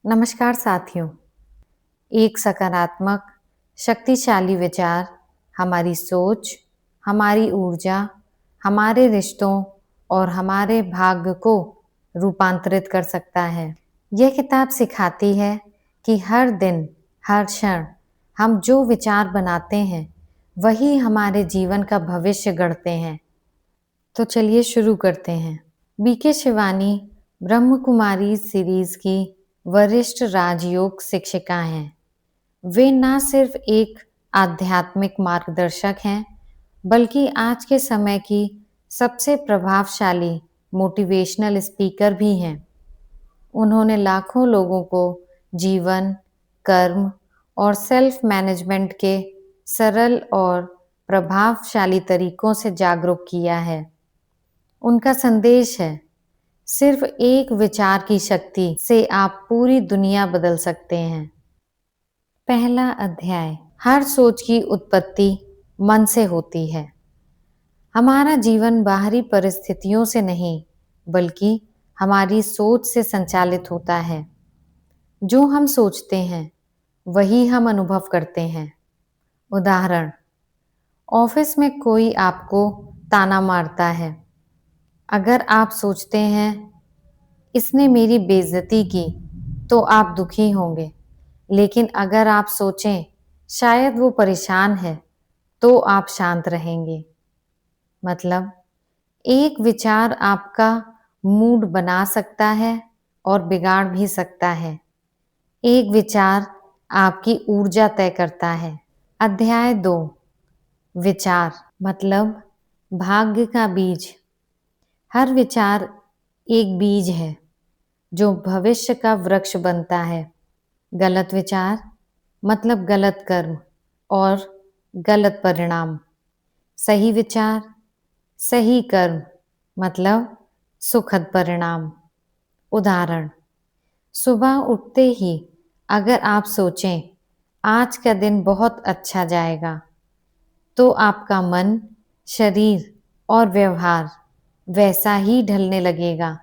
नमस्कार साथियों। एक सकारात्मक, शक्तिशाली विचार हमारी सोच, हमारी ऊर्जा, हमारे रिश्तों और हमारे भाग्य को रूपांतरित कर सकता है। यह किताब सिखाती है कि हर दिन, हर क्षण हम जो विचार बनाते हैं, वही हमारे जीवन का भविष्य गढ़ते हैं। तो चलिए शुरू करते हैं। बीके शिवानी ब्रह्म कुमारी सीरीज की वरिष्ठ राजयोग शिक्षिका हैं। वे न सिर्फ एक आध्यात्मिक मार्गदर्शक हैं, बल्कि आज के समय की सबसे प्रभावशाली मोटिवेशनल स्पीकर भी हैं। उन्होंने लाखों लोगों को जीवन, कर्म और सेल्फ मैनेजमेंट के सरल और प्रभावशाली तरीकों से जागरूक किया है। उनका संदेश है, सिर्फ एक विचार की शक्ति से आप पूरी दुनिया बदल सकते हैं। पहला अध्याय, हर सोच की उत्पत्ति मन से होती है। हमारा जीवन बाहरी परिस्थितियों से नहीं, बल्कि हमारी सोच से संचालित होता है। जो हम सोचते हैं, वही हम अनुभव करते हैं। उदाहरण, ऑफिस में कोई आपको ताना मारता है। अगर आप सोचते हैं, इसने मेरी बेइज्जती की, तो आप दुखी होंगे। लेकिन अगर आप सोचें, शायद वो परेशान है, तो आप शांत रहेंगे। मतलब, एक विचार आपका मूड बना सकता है और बिगाड़ भी सकता है। एक विचार आपकी ऊर्जा तय करता है। अध्याय 2, विचार मतलब भाग्य का बीज। हर विचार एक बीज है जो भविष्य का वृक्ष बनता है। गलत विचार मतलब गलत कर्म और गलत परिणाम। सही विचार, सही कर्म मतलब सुखद परिणाम। उदाहरण, सुबह उठते ही अगर आप सोचें, आज का दिन बहुत अच्छा जाएगा, तो आपका मन, शरीर और व्यवहार वैसा ही ढलने लगेगा।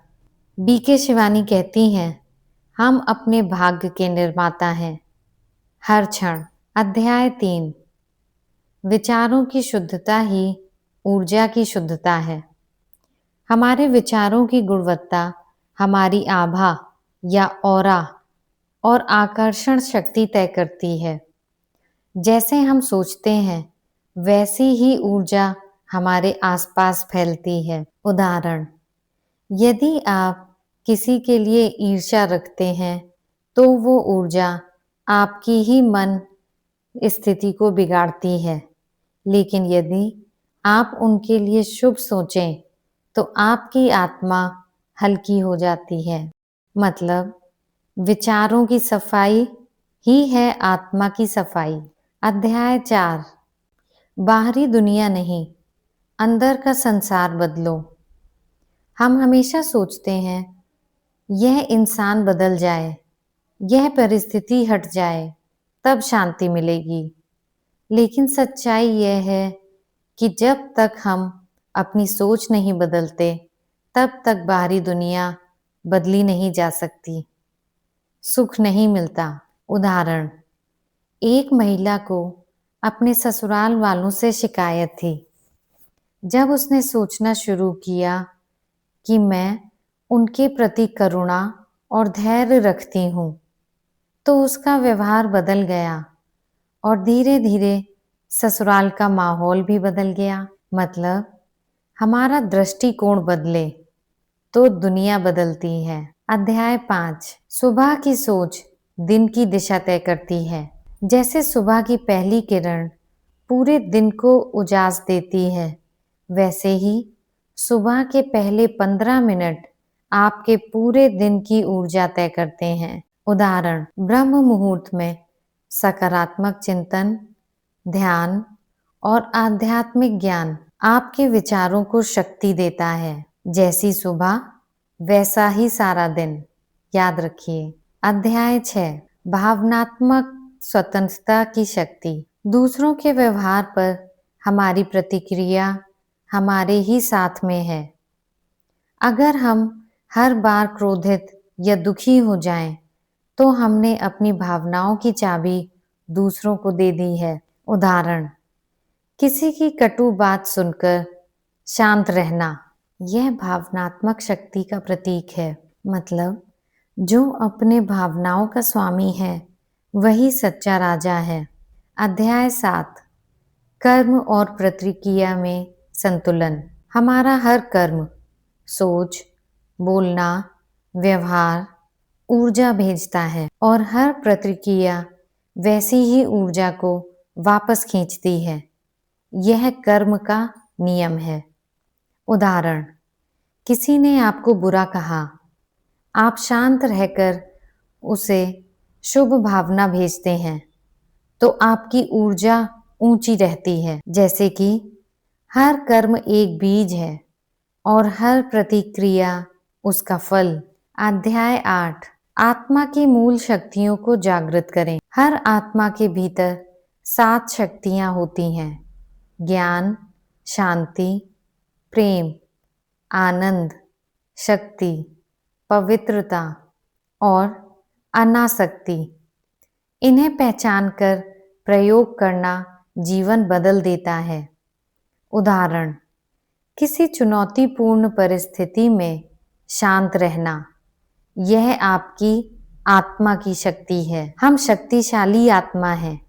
बीके शिवानी कहती हैं, हम अपने भाग्य के निर्माता हैं, हर क्षण। अध्याय 3, विचारों की शुद्धता ही ऊर्जा की शुद्धता है। हमारे विचारों की गुणवत्ता हमारी आभा या ऑरा और आकर्षण शक्ति तय करती है। जैसे हम सोचते हैं, वैसी ही ऊर्जा हमारे आसपास फैलती है। उदाहरण, यदि आप किसी के लिए ईर्ष्या रखते हैं, तो वो ऊर्जा आपकी ही मन स्थिति को बिगाड़ती है। लेकिन यदि आप उनके लिए शुभ सोचें, तो आपकी आत्मा हल्की हो जाती है। मतलब, विचारों की सफाई ही है आत्मा की सफाई। अध्याय 4, बाहरी दुनिया नहीं, अंदर का संसार बदलो। हम हमेशा सोचते हैं, यह इंसान बदल जाए, यह परिस्थिति हट जाए, तब शांति मिलेगी। लेकिन सच्चाई यह है कि जब तक हम अपनी सोच नहीं बदलते, तब तक बाहरी दुनिया बदली नहीं जा सकती, सुख नहीं मिलता। उदाहरण, एक महिला को अपने ससुराल वालों से शिकायत थी। जब उसने सोचना शुरू किया कि मैं उनके प्रति करुणा और धैर्य रखती हूँ, तो उसका व्यवहार बदल गया और धीरे धीरे ससुराल का माहौल भी बदल गया। मतलब, हमारा दृष्टिकोण बदले तो दुनिया बदलती है। अध्याय 5, सुबह की सोच दिन की दिशा तय करती है। जैसे सुबह की पहली किरण पूरे दिन को उजास देती है, वैसे ही सुबह के पहले 15 मिनट आपके पूरे दिन की ऊर्जा तय करते हैं। उदाहरण, ब्रह्म मुहूर्त में सकारात्मक चिंतन, ध्यान और आध्यात्मिक ज्ञान आपके विचारों को शक्ति देता है। जैसी सुबह, वैसा ही सारा दिन। याद रखिए। अध्याय 6, भावनात्मक स्वतंत्रता की शक्ति। दूसरों के व्यवहार पर हमारी प्रतिक्रिया हमारे ही साथ में है। अगर हम हर बार क्रोधित या दुखी हो जाएं, तो हमने अपनी भावनाओं की चाबी दूसरों को दे दी है। उदाहरण, किसी की कटु बात सुनकर शांत रहना, यह भावनात्मक शक्ति का प्रतीक है। मतलब, जो अपने भावनाओं का स्वामी है वही सच्चा राजा है। अध्याय 7, कर्म और प्रतिक्रिया में संतुलन। हमारा हर कर्म, सोच, बोलना, व्यवहार ऊर्जा भेजता है और हर प्रतिक्रिया वैसी ही ऊर्जा को वापस खींचती है। यह कर्म का नियम है। उदाहरण, किसी ने आपको बुरा कहा, आप शांत रहकर उसे शुभ भावना भेजते हैं तो आपकी ऊर्जा ऊंची रहती है। जैसे कि हर कर्म एक बीज है और हर प्रतिक्रिया उसका फल। अध्याय 8, आत्मा की मूल शक्तियों को जागृत करें। हर आत्मा के भीतर 7 शक्तियां होती हैं: ज्ञान, शांति, प्रेम, आनंद, शक्ति, पवित्रता और अनासक्ति। इन्हें पहचानकर प्रयोग करना जीवन बदल देता है। उदाहरण, किसी चुनौतीपूर्ण परिस्थिति में शांत रहना, यह आपकी आत्मा की शक्ति है। हम शक्तिशाली आत्मा हैं,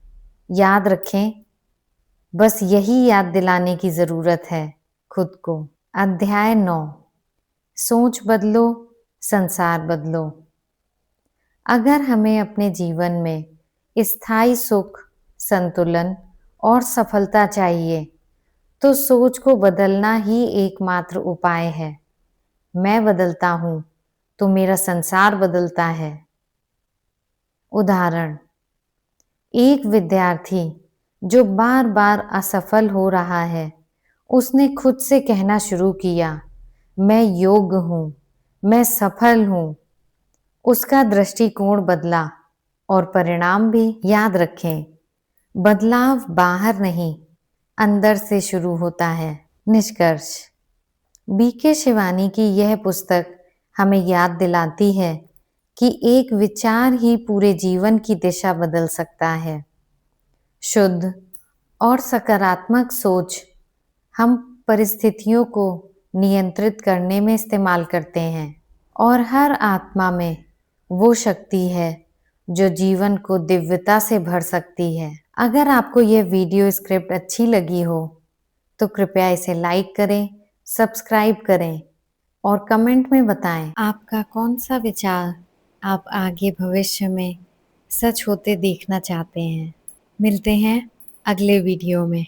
याद रखें। बस यही याद दिलाने की जरूरत है खुद को। अध्याय 9, सोच बदलो, संसार बदलो। अगर हमें अपने जीवन में स्थायी सुख, संतुलन और सफलता चाहिए तो सोच को बदलना ही एकमात्र उपाय है। मैं बदलता हूँ तो मेरा संसार बदलता है। उदाहरण, एक विद्यार्थी जो बार बार असफल हो रहा है, उसने खुद से कहना शुरू किया, मैं योग्य हूँ, मैं सफल हूँ। उसका दृष्टिकोण बदला और परिणाम भी। याद रखें, बदलाव बाहर नहीं, अंदर से शुरू होता है। निष्कर्ष, बीके शिवानी की यह पुस्तक हमें याद दिलाती है कि एक विचार ही पूरे जीवन की दिशा बदल सकता है। शुद्ध और सकारात्मक सोच हम परिस्थितियों को नियंत्रित करने में इस्तेमाल करते हैं और हर आत्मा में वो शक्ति है जो जीवन को दिव्यता से भर सकती है। अगर आपको यह वीडियो स्क्रिप्ट अच्छी लगी हो तो कृपया इसे लाइक करें, सब्सक्राइब करें और कमेंट में बताएं आपका कौन सा विचार आप आगे भविष्य में सच होते देखना चाहते हैं। मिलते हैं अगले वीडियो में।